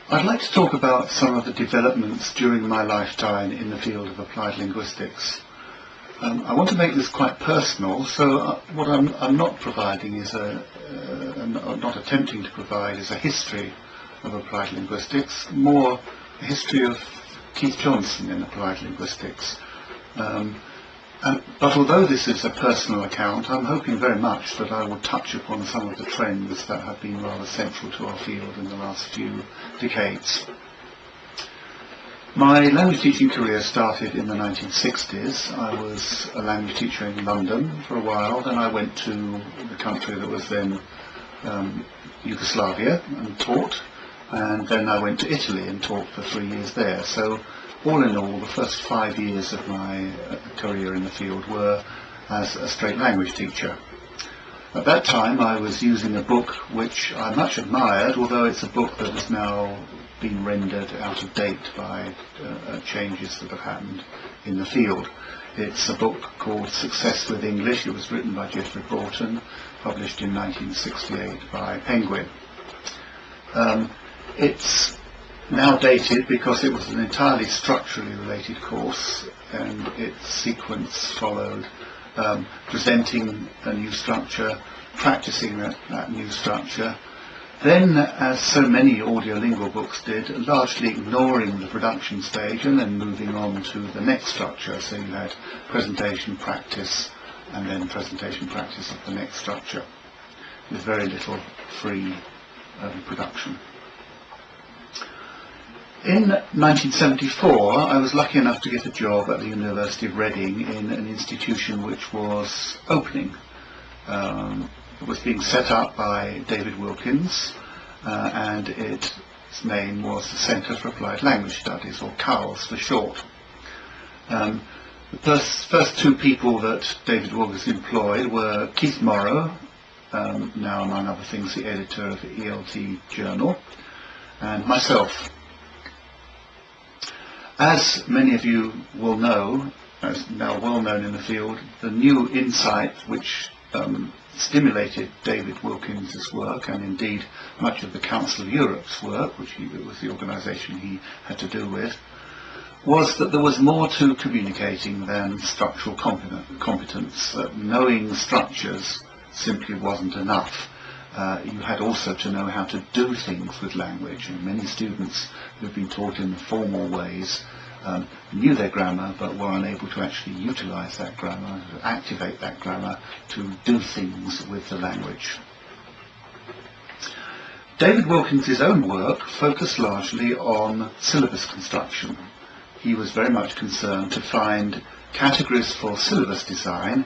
I'd like to talk about some of the developments during my lifetime in the field of applied linguistics. I want to make this quite personal, so what I'm not providing is not attempting to provide is a history of applied linguistics, more a history of Keith Johnson in applied linguistics. But although this is a personal account, I'm hoping very much that I will touch upon some of the trends that have been rather central to our field in the last few decades. My language teaching career started in the 1960s. I was a language teacher in London for a while, then I went to the country that was then Yugoslavia and taught, and then I went to Italy and taught for 3 years there. So all in all, the first 5 years of my career in the field were as a straight language teacher. At that time I was using a book which I much admired, although it's a book that has now been rendered out of date by changes that have happened in the field. It's a book called Success with English. It was written by Geoffrey Broughton, published in 1968 by Penguin. It's now dated because it was an entirely structurally related course, and its sequence followed presenting a new structure, practicing that new structure, then, as so many audiolingual books did, largely ignoring the production stage and then moving on to the next structure. So you had presentation practice and then presentation practice of the next structure, with very little free production. In 1974, I was lucky enough to get a job at the University of Reading in an institution which was opening. It was being set up by David Wilkins, and its name was the Centre for Applied Language Studies, or CALS for short. The first two people that David Wilkins employed were Keith Morrow, now among other things the editor of the ELT Journal, and myself. As many of you will know, as now well known in the field, the new insight which stimulated David Wilkins' work, and indeed much of the Council of Europe's work, which was the organisation he had to do with, was that there was more to communicating than structural competence. That knowing structures simply wasn't enough. You had also to know how to do things with language, and many students who've been taught in the formal ways knew their grammar but were unable to actually utilise that grammar, to activate that grammar, to do things with the language. David Wilkins' own work focused largely on syllabus construction. He was very much concerned to find categories for syllabus design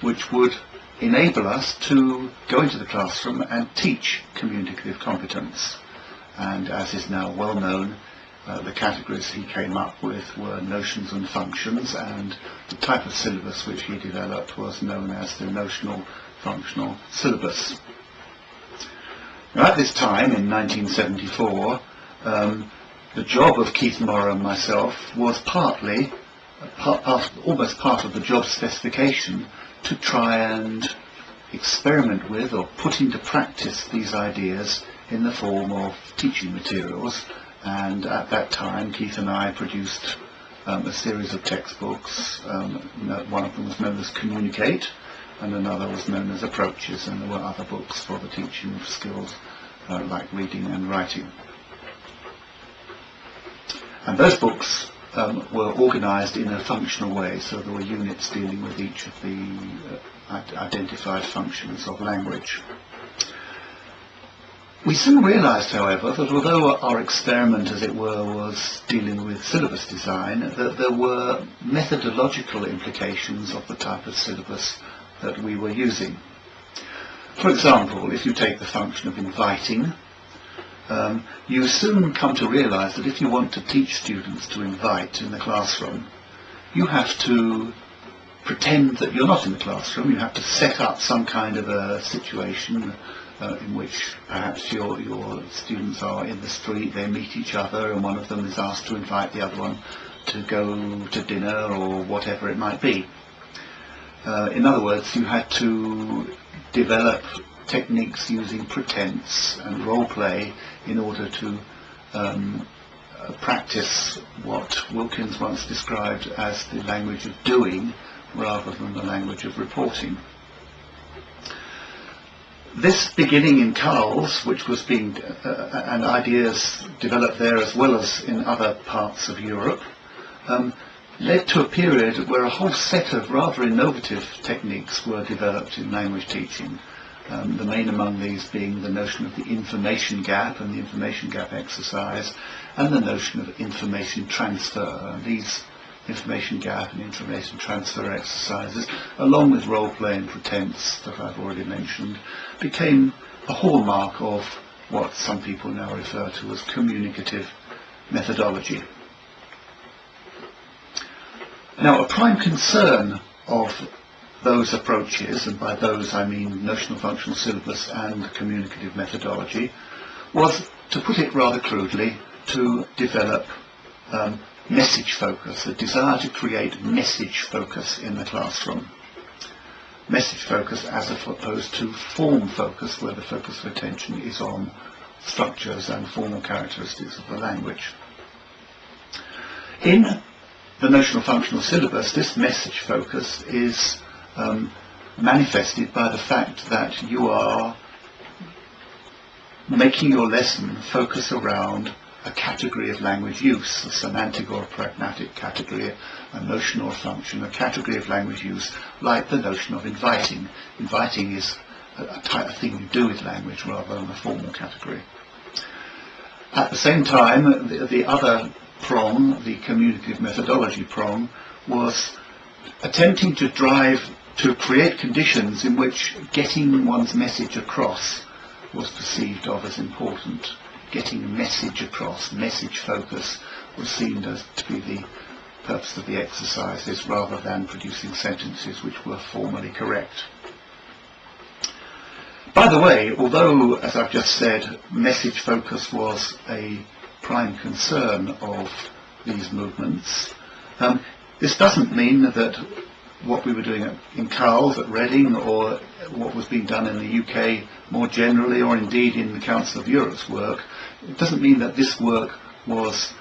which would enable us to go into the classroom and teach communicative competence. And as is now well known, the categories he came up with were notions and functions, and the type of syllabus which he developed was known as the notional functional syllabus. Now, at this time, in 1974, the job of Keith Morrow and myself was partly, almost part of the job specification, to try and experiment with or put into practice these ideas in the form of teaching materials. And at that time, Keith and I produced a series of textbooks. One of them was known as Communicate, and another was known as Approaches, and there were other books for the teaching of skills like reading and writing. And those books were organised in a functional way, so there were units dealing with each of the identified functions of language. We soon realised, however, that although our experiment, as it were, was dealing with syllabus design, that there were methodological implications of the type of syllabus that we were using. For example, if you take the function of inviting, you soon come to realise that if you want to teach students to invite in the classroom, you have to pretend that you're not in the classroom. You have to set up some kind of a situation in which perhaps your students are in the street, they meet each other, and one of them is asked to invite the other one to go to dinner or whatever it might be. In other words, you had to develop techniques using pretense and role play in order to practice what Wilkins once described as the language of doing rather than the language of reporting. This beginning in Cowles, which was being, and ideas developed there as well as in other parts of Europe, led to a period where a whole set of rather innovative techniques were developed in language teaching. The main among these being the notion of the information gap and the information gap exercise, and the notion of information transfer. These information gap and information transfer exercises, along with role play and pretense that I've already mentioned, became a hallmark of what some people now refer to as communicative methodology. Now, a prime concern of those approaches, and by those I mean notional functional syllabus and communicative methodology, was, to put it rather crudely, to develop message focus, a desire to create message focus in the classroom. Message focus as opposed to form focus, where the focus of attention is on structures and formal characteristics of the language. In the notional functional syllabus, this message focus is manifested by the fact that you are making your lesson focus around a category of language use, a semantic or a pragmatic category, a notion or a function, a category of language use, like the notion of inviting. Inviting is a type of thing you do with language rather than a formal category. At the same time, the other prong, the communicative methodology prong, was attempting to create conditions in which getting one's message across was perceived of as important. Getting a message across, message focus, was seen as to be the purpose of the exercises rather than producing sentences which were formally correct. By the way, although, as I've just said, message focus was a prime concern of these movements, this doesn't mean that what we were doing in Cowles, at Reading, or what was being done in the UK more generally, or indeed in the Council of Europe's work, it doesn't mean that this work was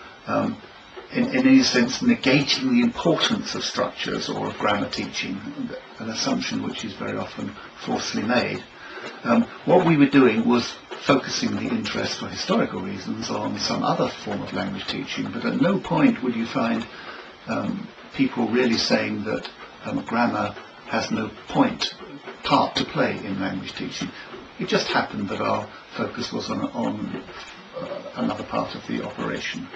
in any sense negating the importance of structures or of grammar teaching, an assumption which is very often falsely made. What we were doing was focusing the interest for historical reasons on some other form of language teaching, but at no point would you find people really saying that grammar has no part to play in language teaching. It just happened that our focus was on another part of the operation.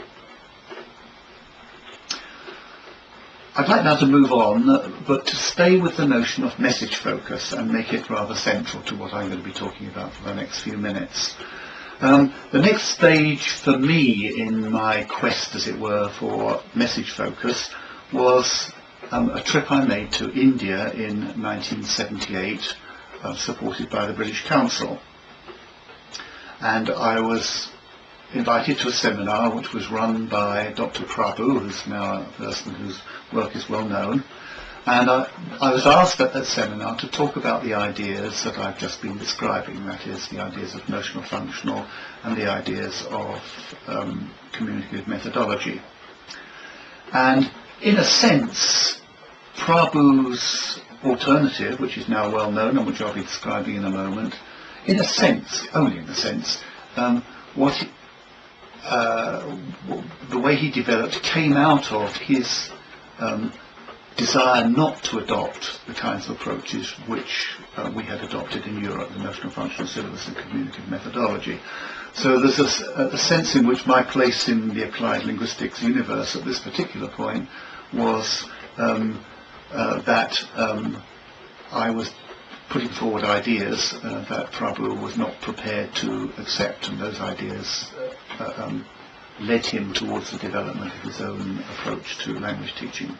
I'd like now to move on, but to stay with the notion of message focus and make it rather central to what I'm going to be talking about for the next few minutes. The next stage for me in my quest, as it were, for message focus was a trip I made to India in 1978, supported by the British Council. And I was invited to a seminar which was run by Dr. Prabhu, who's now a person whose work is well known. And I was asked at that seminar to talk about the ideas that I've just been describing, that is, the ideas of notional functional and the ideas of communicative methodology. And in a sense, Prabhu's alternative, which is now well known and which I'll be describing in a moment, in a sense, only in a sense, the way he developed came out of his desire not to adopt the kinds of approaches which we had adopted in Europe, the notional functional syllabus and communicative methodology. So there's a sense in which my place in the applied linguistics universe at this particular point was that I was putting forward ideas that Prabhu was not prepared to accept, and those ideas led him towards the development of his own approach to language teaching.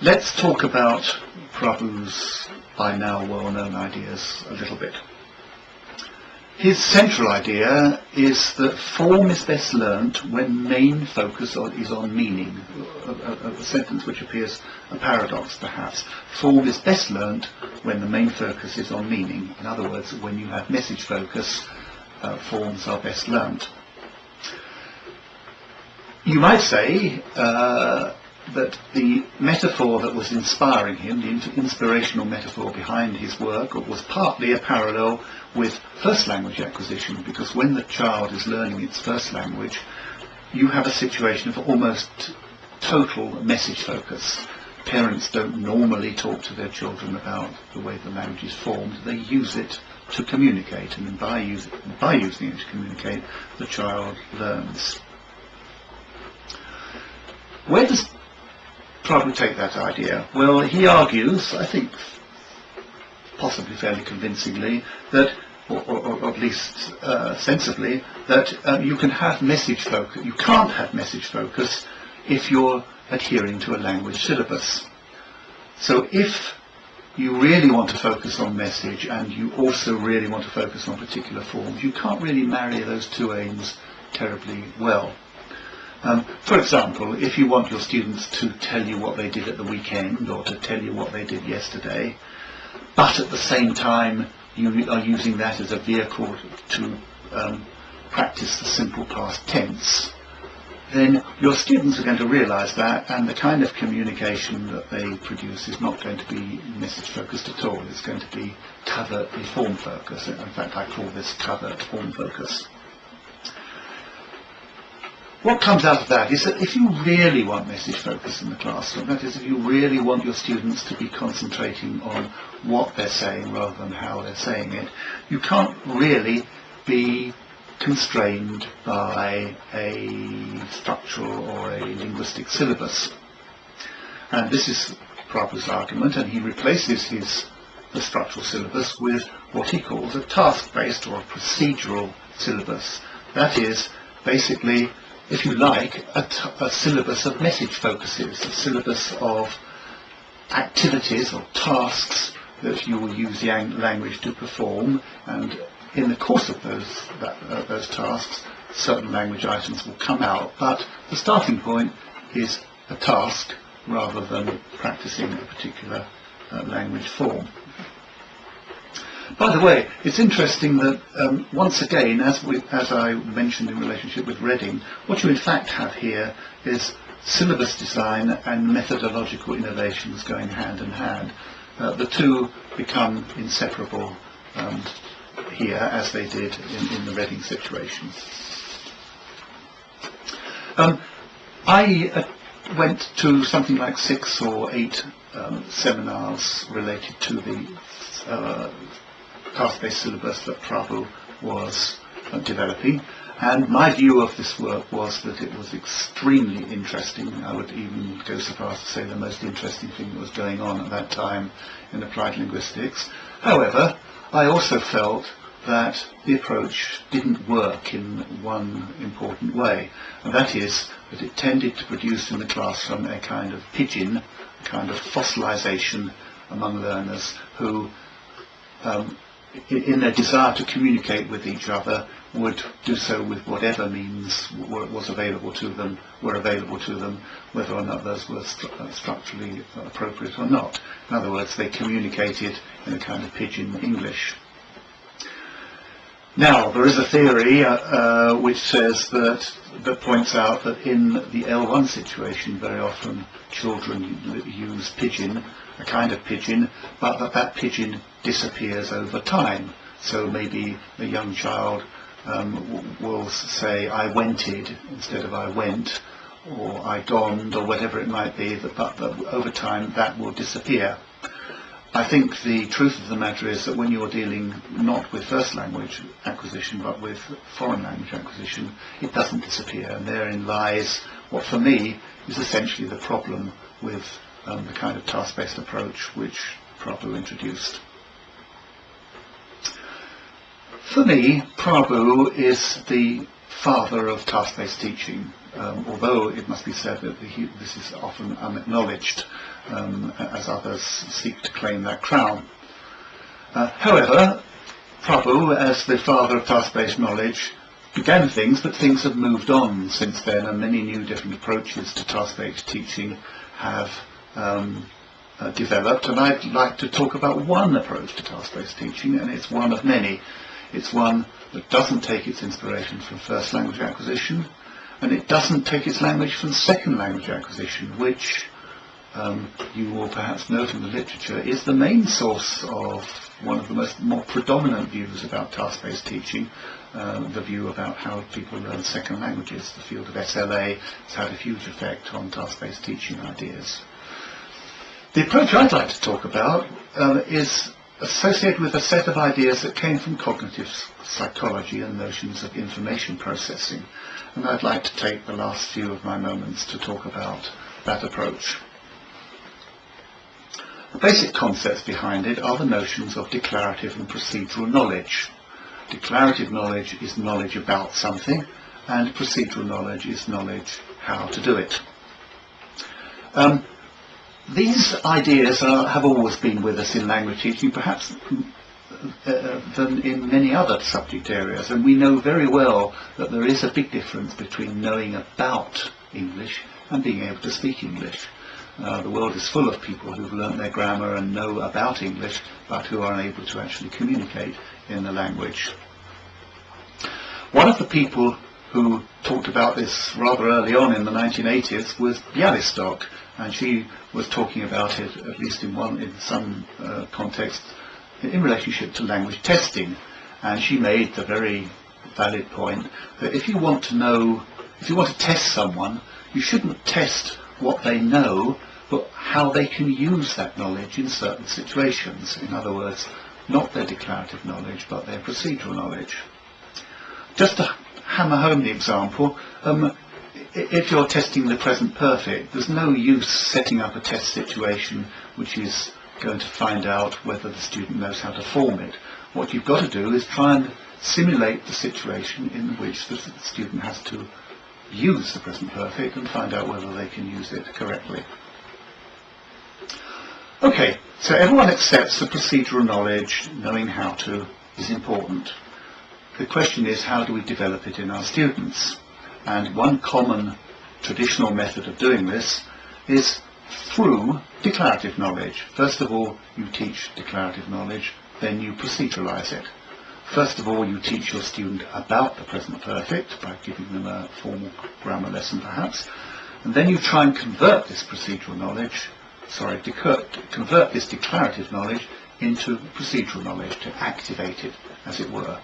Let's talk about Prabhu's by now well-known ideas a little bit. His central idea is that form is best learnt when main focus is on meaning. A sentence which appears a paradox, perhaps. Form is best learnt when the main focus is on meaning. In other words, when you have message focus, forms are best learnt. You might say that the metaphor that was inspiring him, the inspirational metaphor behind his work, was partly a parallel with first language acquisition, because when the child is learning its first language, you have a situation of almost total message focus. Parents don't normally talk to their children about the way the language is formed. They use it to communicate, and by using it to communicate, the child learns. Where does Prabhu take that idea? Well, he argues, I think possibly fairly convincingly, that, or at least sensibly, that you can have message focus. You can't have message focus if you're adhering to a language syllabus. So if you really want to focus on message and you also really want to focus on particular forms, you can't really marry those two aims terribly well. For example, if you want your students to tell you what they did at the weekend or to tell you what they did yesterday, but at the same time you are using that as a vehicle to practice the simple past tense, then your students are going to realise that, and the kind of communication that they produce is not going to be message focused at all. It's going to be covertly form focused. In fact, I call this covert form focus. What comes out of that is that if you really want message focus in the classroom, that is, if you really want your students to be concentrating on what they're saying rather than how they're saying it, you can't really be constrained by a structural or a linguistic syllabus. And this is Prabhu's argument, and he replaces the structural syllabus with what he calls a task-based or a procedural syllabus. That is, basically, if you like, a syllabus of message focuses, a syllabus of activities or tasks that you will use the language to perform, and in the course of those tasks, certain language items will come out, but the starting point is a task rather than practicing a particular language form. By the way, it's interesting that once again, as I mentioned in relationship with Reading, what you in fact have here is syllabus design and methodological innovations going hand in hand. The two become inseparable here, as they did in the Reading situation. I went to something like 6 or 8 seminars related to the task-based syllabus that Prabhu was developing, and my view of this work was that it was extremely interesting. I would even go so far as to say the most interesting thing that was going on at that time in applied linguistics. However, I also felt that the approach didn't work in one important way, and that is that it tended to produce in the classroom a kind of pigeon, a kind of fossilization among learners who in their desire to communicate with each other would do so with whatever means were available to them, whether or not those were structurally appropriate or not. In other words, they communicated in a kind of pidgin English. Now, there is a theory which says that points out that in the L1 situation, very often children use pidgin, a kind of pidgin, but that pidgin disappears over time. So maybe a young child will say, I wented instead of I went, or I donned, or whatever it might be, but over time that will disappear. I think the truth of the matter is that when you're dealing not with first language acquisition but with foreign language acquisition, it doesn't disappear, and therein lies what for me is essentially the problem with the kind of task-based approach which Prabhu introduced. For me, Prabhu is the father of task-based teaching, although it must be said that this is often unacknowledged as others seek to claim that crown. However, Prabhu, as the father of task-based knowledge, began things, but things have moved on since then, and many new different approaches to task-based teaching have developed, and I'd like to talk about one approach to task-based teaching, and it's one of many. It's one that doesn't take its inspiration from first language acquisition, and it doesn't take its language from second language acquisition, which you will perhaps note in the literature is the main source of one of the more predominant views about task-based teaching, the view about how people learn second languages. The field of SLA has had a huge effect on task-based teaching ideas. The approach I'd like to talk about is associated with a set of ideas that came from cognitive psychology and notions of information processing. And I'd like to take the last few of my moments to talk about that approach. The basic concepts behind it are the notions of declarative and procedural knowledge. Declarative knowledge is knowledge about something, and procedural knowledge is knowledge how to do it. These ideas have always been with us in language teaching, perhaps than in many other subject areas, and we know very well that there is a big difference between knowing about English and being able to speak English. The world is full of people who've learnt their grammar and know about English, but who are unable to actually communicate in the language. One of the people who talked about this rather early on in the 1980s was Bialystok, and she was talking about it, at least in some context, in relationship to language testing. And she made the very valid point that if you want to test someone, you shouldn't test what they know, but how they can use that knowledge in certain situations. In other words, not their declarative knowledge, but their procedural knowledge. Just to hammer home the example, if you're testing the present perfect, there's no use setting up a test situation which is going to find out whether the student knows how to form it. What you've got to do is try and simulate the situation in which the student has to use the present perfect and find out whether they can use it correctly. Okay, so everyone accepts that procedural knowledge, knowing how to, is important. The question is, how do we develop it in our students? And one common traditional method of doing this is through declarative knowledge. First of all, you teach declarative knowledge, then you proceduralize it. First of all, you teach your student about the present perfect by giving them a formal grammar lesson perhaps, and then you try and convert this procedural knowledge, convert this declarative knowledge into procedural knowledge, to activate it, as it were.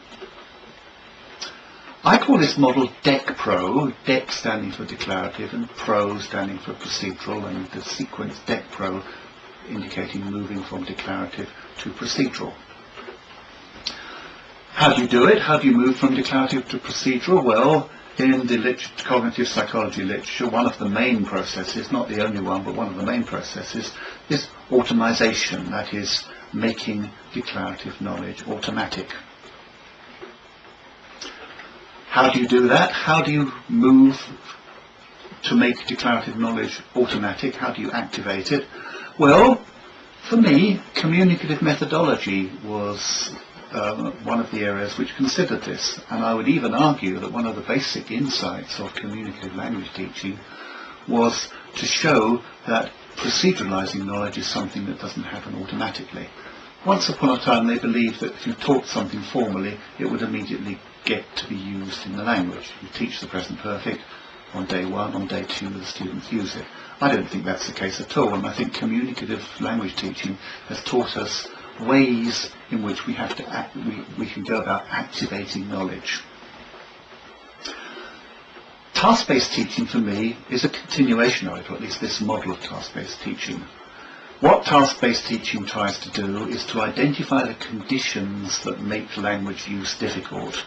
I call this model DEC-PRO, DEC standing for declarative and PRO standing for procedural, and the sequence DEC-PRO indicating moving from declarative to procedural. How do you do it? How do you move from declarative to procedural? Well, in the cognitive psychology literature, one of the main processes, not the only one, but one of the main processes, is automation, that is, making declarative knowledge automatic. How do you do that? How do you move to make declarative knowledge automatic? How do you activate it? Well, for me, communicative methodology was one of the areas which considered this, and I would even argue that one of the basic insights of communicative language teaching was to show that proceduralizing knowledge is something that doesn't happen automatically. Once upon a time they believed that if you taught something formally, it would immediately get to be used in the language. You teach the present perfect on day one, on day two the students use it. I don't think that's the case at all, and I think communicative language teaching has taught us ways in which we have to we can go about activating knowledge. Task-based teaching for me is a continuation of it, or at least this model of task-based teaching. What task-based teaching tries to do is to identify the conditions that make language use difficult,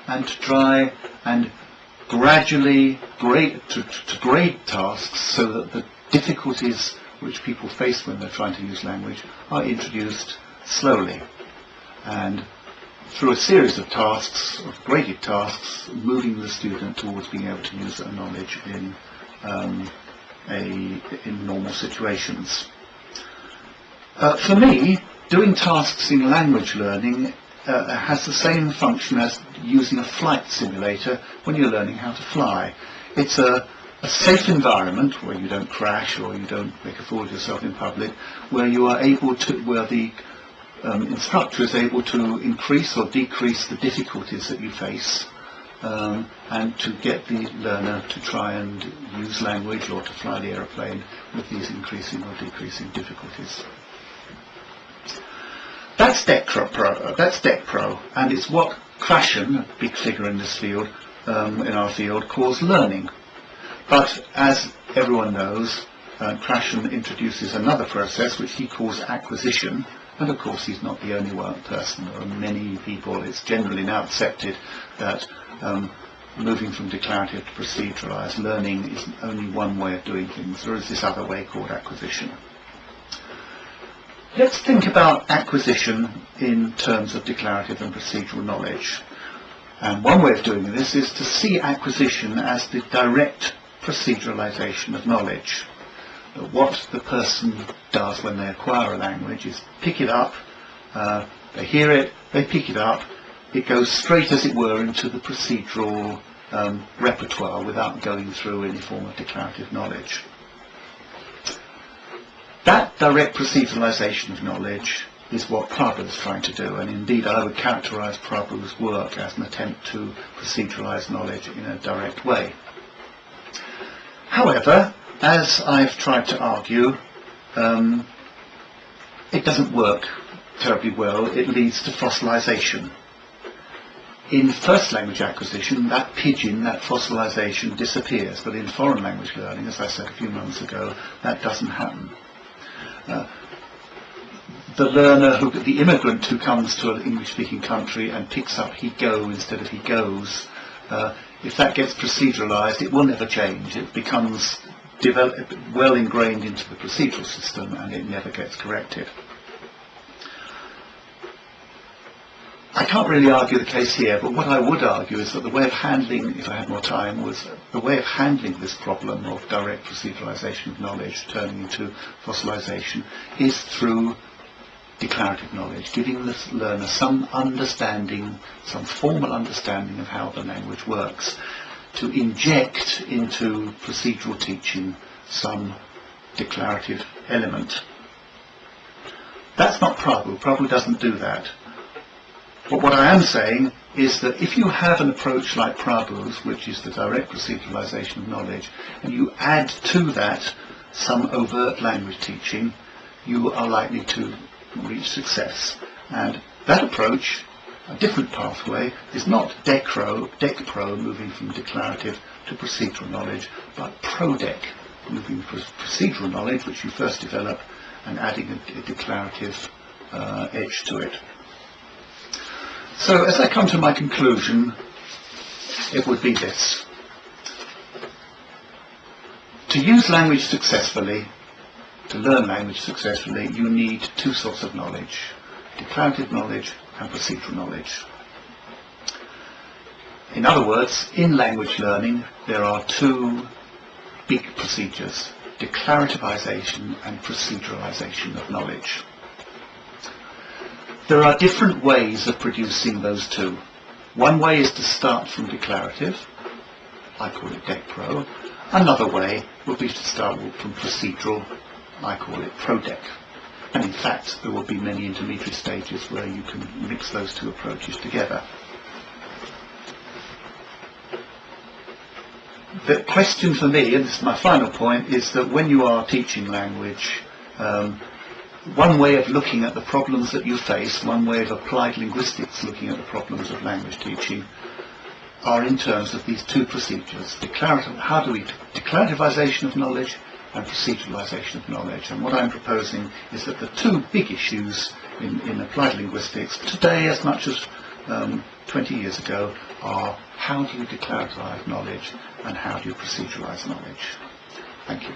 and to try and gradually grade tasks so that the difficulties which people face when they're trying to use language are introduced slowly, and through a series of tasks, of graded tasks, moving the student towards being able to use that knowledge in normal situations. For me, doing tasks in language learning has the same function as using a flight simulator when you're learning how to fly. It's a safe environment where you don't crash or you don't make a fool of yourself in public, where you are able to, where the instructor is able to increase or decrease the difficulties that you face, and to get the learner to try and use language or to fly the aeroplane with these increasing or decreasing difficulties. That's DEC Pro, and it's what Krashen, a big figure in this field, in our field, calls learning. But as everyone knows, Krashen introduces another process which he calls acquisition, and of course he's not the only one person. There are many people. It's generally now accepted that moving from declarative to proceduralized learning is only one way of doing things. There is this other way called acquisition. Let's think about acquisition in terms of declarative and procedural knowledge. And one way of doing this is to see acquisition as the direct proceduralization of knowledge. What the person does when they acquire a language is pick it up, they hear it, they pick it up, it goes straight, as it were, into the procedural repertoire without going through any form of declarative knowledge. That direct proceduralization of knowledge is what Prabhu is trying to do, and indeed I would characterize Prabhu's work as an attempt to proceduralize knowledge in a direct way. However, as I've tried to argue, it doesn't work terribly well. It leads to fossilization. In first language acquisition, that pigeon, that fossilization disappears, but in foreign language learning, as I said a few months ago, that doesn't happen. The learner, the immigrant who comes to an English-speaking country and picks up he go instead of he goes, if that gets proceduralized, it will never change. It becomes well ingrained into the procedural system and it never gets corrected. I can't really argue the case here, but what I would argue is that the way of handling, if I had more time, was the way of handling this problem of direct proceduralization of knowledge turning into fossilization is through declarative knowledge, giving the learner some understanding, some formal understanding of how the language works, to inject into procedural teaching some declarative element. That's not Prabhu. Prabhu doesn't do that. But what I am saying is that if you have an approach like Prabhu's, which is the direct proceduralization of knowledge, and you add to that some overt language teaching, you are likely to reach success. And that approach, a different pathway, is not DEC Pro, moving from declarative to procedural knowledge, but ProDEC, moving from procedural knowledge, which you first develop, and adding a declarative edge to it. So as I come to my conclusion, it would be this. To use language successfully, to learn language successfully, you need two sorts of knowledge: declarative knowledge and procedural knowledge. In other words, in language learning, there are two big procedures: declarativization and proceduralization of knowledge. There are different ways of producing those two. One way is to start from declarative. I call it DEC Pro. Another way would be to start from procedural. I call it ProDEC. And in fact, there will be many intermediate stages where you can mix those two approaches together. The question for me, and this is my final point, is that when you are teaching language, one way of looking at the problems that you face, one way of applied linguistics looking at the problems of language teaching, are in terms of these two procedures: declarativization of knowledge and proceduralization of knowledge. And what I'm proposing is that the two big issues in applied linguistics today, as much as 20 years ago, are how do you declaratize knowledge and how do you proceduralize knowledge. Thank you.